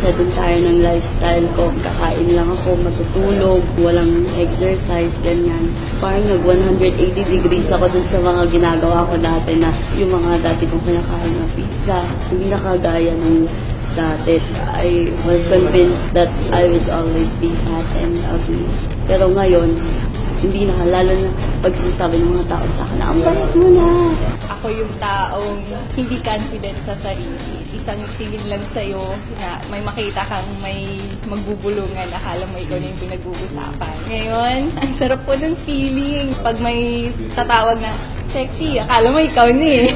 sedentary ng lifestyle ko. Kakain lang ako, matutulog, walang exercise, ganyan. Parang nag-180 degrees ako dun sa mga ginagawa ko dati na yung mga dati kong kinakain na pizza. Hindi nakagaya ng dati. I was convinced that I would always be fat and ugly. Pero ngayon, hindi na, lalo na pag sinasabi ng mga tao sa akin, ang bait mo na. Ako yung taong hindi confident sa sarili. Isang tingin lang sa'yo na may makita kang may magbubulungan, akala mo ikaw na yung pinag-uusapan. Ngayon, ang sarap po ng feeling. Pag may tatawag na sexy, akala mo ikaw na eh.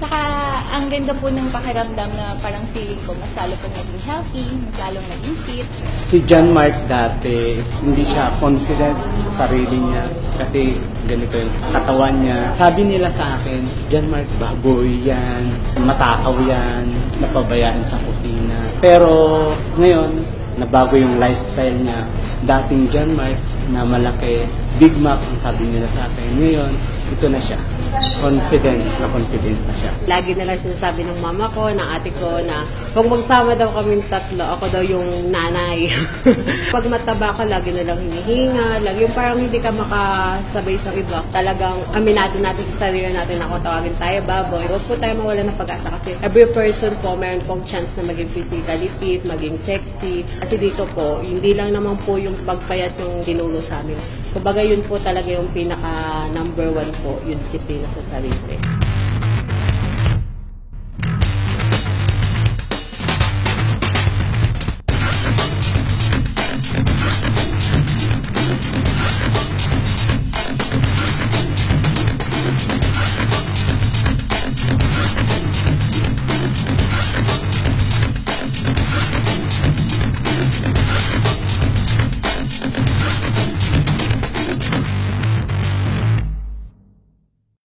Saka, ang ganda po ng pakiramdam na parang feeling ko, mas lalo pong naging healthy, mas lalong naging fit. Si John Mark dati, hindi siya confident sa sarili niya kasi ganito yung katawan niya. Sabi nila sa akin, John Mark, baboy yan, matakaw yan, napabayaan sa kusina. Pero ngayon, nabago yung lifestyle niya. Dating John Mark na malaki, Big Mac ang sabi nila sa akin. Ngayon, ito na siya. Confident na siya. Lagi na lang sinasabi ng mama ko, ng ate ko na pag magsama daw kaming tatlo, ako daw yung nanay. Pag mataba ka, lagi na lang hinihinga, yung parang hindi ka makasabay sa iba. Talagang aminado natin sa sarili natin ako, tawagin tayo baboy. Huwag po tayo mawala ng pag-asa kasi every person po, mayroon pong chance na maging physically fit, maging sexy. Kasi dito po, hindi lang naman po yung pagpayat yung tinulo sa amin. Kumbaga yun po talaga yung pinaka number 1 po, yung disiplina sa sarili.